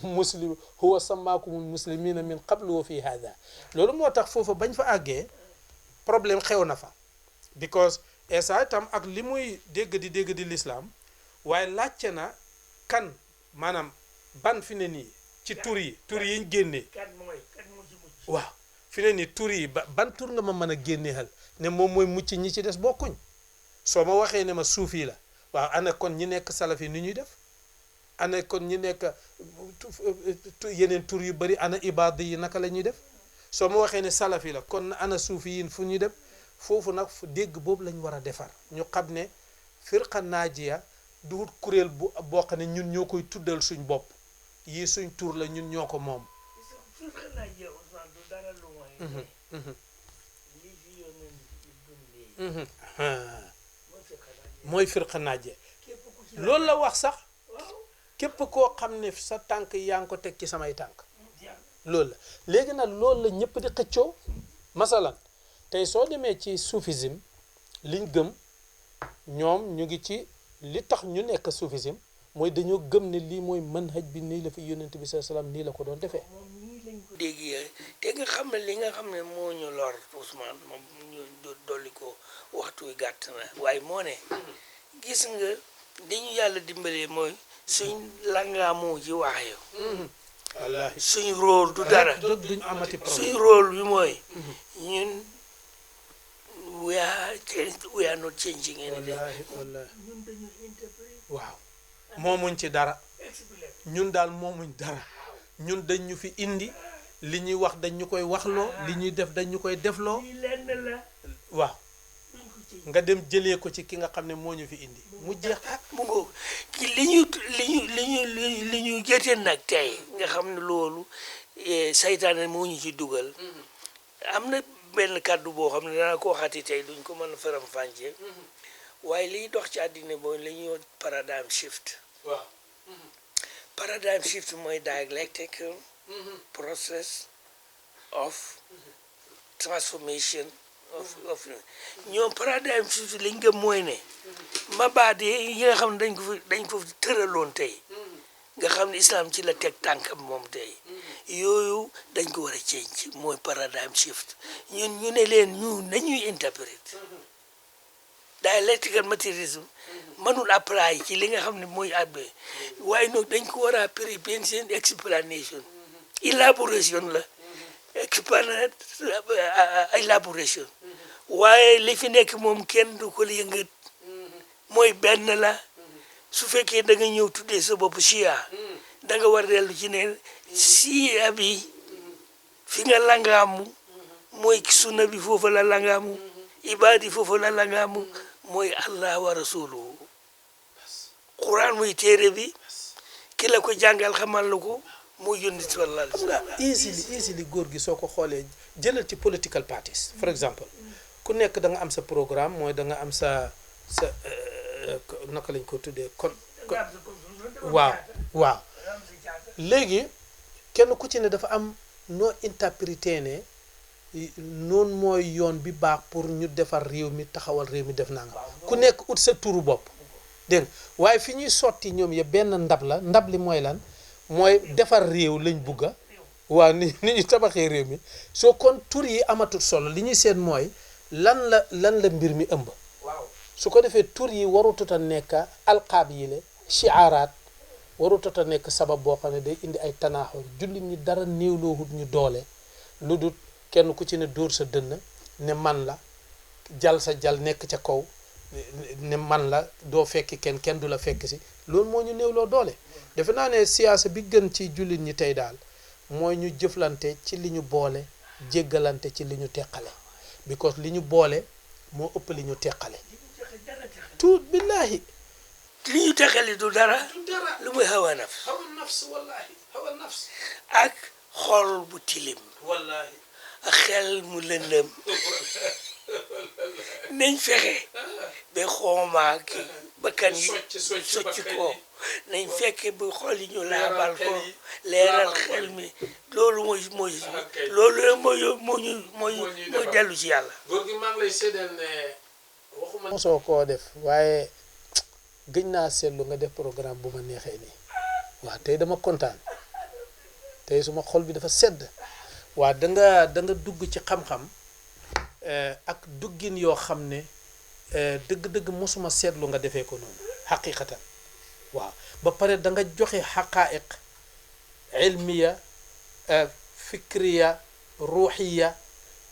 muslim huwa sammaakumul muslimina min qablu wa fi hada loolu moo tax foofu bañ fa àggee problème xew na fa because esa itam ak li muy dégg di l'islam waaye laajte na kan maanaam ban fi ne nii ci tur yiñ génnee waaw fi ne nii tur yi ban tur nga ma mën a génneexal ne moom mooy mucc ñi ci des bokkuñ soo ma waxee ne ma suufi la waaw ana kon ñi nekk salafi ni ñuy def ana kon ñi nekk yeneen tur yu bëri ana ibaadi yi naka la ñuy def soo ma waxee ne salafi la kon ana suufi yin fu ñuy def foofu nag dégg boobu lañ war a defar ñu xam ne firqa naajiya duhut kuréel boo xam ne ñun ñoo koy tuddal suñ bopp yii suñ tur la ñun ñoo ko moom mooy firqa naajiya loolu la wax sax képp koo xam ne sa tànk yaa ngi ko teg ci samay tànk loolu la léegi nag loolu la ñëpp di xëccoo masalan tey soo demee ci soufisme liñ gëm ñoom ñu ngi ci li tax ñu nekk soufisme mooy dañoo gëm ne lii mooy manhaj bi nii la fi yonent bi sallallahu alayhi wasallam nii la ko doon defee dégg te nga xam ne li nga xam ne moo ñu lor Ousmane moom ñu dolli ko waxtu wi gàtt na waaye moo ne gis nga li ñu yàlla dimbalee mooy suñ langaamu ji waaxyo wallaahi suñ rôle du dara duñ amati problème suñ rôle bi mooy ñun we are not changing anything wallaahi waaw moomuñ ci dara ñun daal moomuñ dara ñun dañ ñu fi indi li ñuy wax dañ ñu koy waxloo li ñuy def dañ ñu koy defloo waaw nga dem jëlee ko ci ki nga xam ne moo ñu fi indi mu jeex ak mu ngoog ki li ñu jëte nag tey nga xam ne loolu saytaane moo ñu ci dugal am na benn kàddu boo xam ne danaa ko waxati tey duñ ko mën a faram fànce waaye liy dox ci àddina boobu la ñuy wax paradigm shift waaw paradigm shift mooy dialectical process of transformation of ñoom paradigm shift liñ gëm mooy ne mabaade yi nga xam ne dañ ko tëraloon tey nga xam ne islam ci la teg tànkam moom tey yooyu dañ ko war a change mooy paradigm shift ñu ne leen ñu nañuy interpréter dialectical materialism mënul apply ci li nga xam ne mooy abbe waaye nag dañ ko war a prépare seen explanation élaboration la élaboration waaye li fi nekk moom kenn du ko yëngat mooy benn la su fekkee da nga ñëw tuddee sa bopp chia da nga war dellu ci ne chia bi fi nga langaamu mooy sunna bi foofu la langaamu ibaadi foofu la langaamu mooy allah wa rasuluhu quran muy téere bi ki la ko jàngal xamal la ko moo yónni sallallahu alayhi wa sallam easily góor gi soo ko xoolee jëlal ci political parties for example ku nekk da nga am sa programme mooy da nga am sa naka lañ ko tuddee kon waaw léegi kenn ku ci ne dafa am noo interprété ne noonu mooy yoon bi baax pour ñu defar réew mi taxawal réew mi def naa nga ku nekk ut sa turu bopp dégg waaye fi ñuy sotti ñoom ya benn ndab la ndab li mooy lan mooy defar réew lañ bugga waaw ni ñu tabaxee réew mi soo kon tur yi amatul solo li ñuy seet mooy lan la mbir mi ëmb su ko defee tur yi warutut a nekk alqaab yi la shiaraat warutut a nekk sabab boo xam ne day indi ay tanaaxur jullit ñi dara néewloohut ñu doole lu dul kenn ku ci ne dóor sa dënn ne man la jal sa jal nekk ca kaw ne man la doo fekki kenn du la fekk si loolu moo ñu néewloo doole defe naa ne siyaasa bi gën ci jullit ñi tey daal mooy ñu jëflante ci li ñu boole jéggalante ci li ñu teqale because li ñu boole moo ëpp li ñu teqale tuut billahi li ñu texali du dara du dara lu muy hawa nafs hawa nafs wallahi hawa nafs ak xol bu tilim wallahi ak xel mu lëndëm nañ fexe ba xoomaa ki bakkan yi socc ko nañ fekke bu xol yi ñu laabal ko leeral xel mi loolu mooy loolu rek mooy dellu ci yàlla. góor gi maa ngi lay séddal ne waxuma mosoo koo def waaye gëj naa seetlu nga def programme bu ma neexee nii waaw tey dama kontaan tey suma xol bi dafa sedd waa da nga dugg ci xam-xam ak duggin yoo xam ne dëgg-dëgg mosuma seetlu nga defee ko noonu xaqiqatan waaw ba pare da nga joxe xaqaa'iq ilmiya fikriya ruuxiya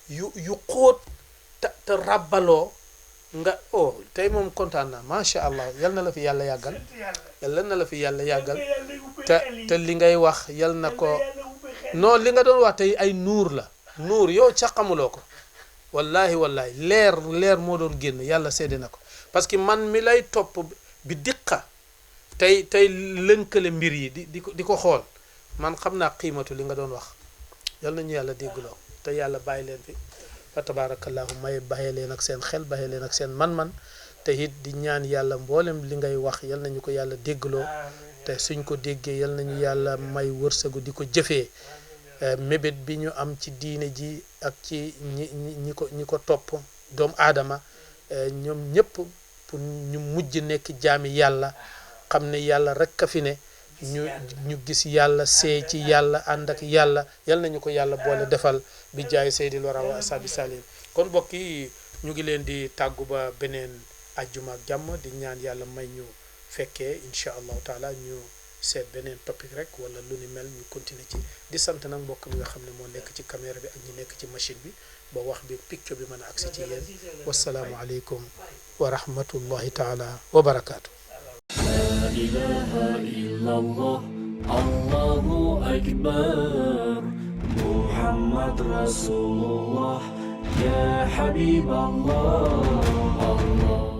yu xóot te ràbbaloo nga tey moom kontaan naa macha allah yal na la fi yàlla yàggal te li ngay wax yal na ko non li nga doon wax tey ay nuur la nuur yow ca xamuloo ko wallahi leer moo doon génn yàlla seede na ko parce que man mi lay topp bi diqa tey lënkale mbir yi di ko xool man xam naa qiimatu li nga doon wax yal nañu yàlla déggloo te yàlla bàyyi leen fi fa tabarakallahu may bàyyi leen ak seen xel bàyyi leen ak seen man-man te it di ñaan yàlla mboolem li ngay wax yal nañu ko yàlla déggloo te suñ ko déggee yal nañu yàlla may wërsëgu di ko jëfee mébét bi ñu am ci diine ji ak ci ñi ko topp doomu aadama ñoom ñëpp pour ñu mujj nekk jaami yàlla xam ne yàlla rek a fi ne ñu gis yàlla seey ci yàlla ànd ak yàlla yal nañu ko yàlla boole defal bi jaay seydil wara wa asabi salim kon mbokk yi ñu ngi leen di tàggu ba beneen ajjuma ak jàmm di ñaan yàlla may ñu fekkee incha allahu taala ñu seet beneen topic rek wala lu ni mel ñu continuer ci di sant nag mbokk mi nga xam ne moo nekk ci caméra bi ak ñi nekk ci machine bi ba wax bi picture bi mën a agsi ci yéen wasalaamu aleykum wa rahmatullahi taala wa barakaatu. لا إله إلا الله الله أكبر محمد رسول الله يا حبيب الله الله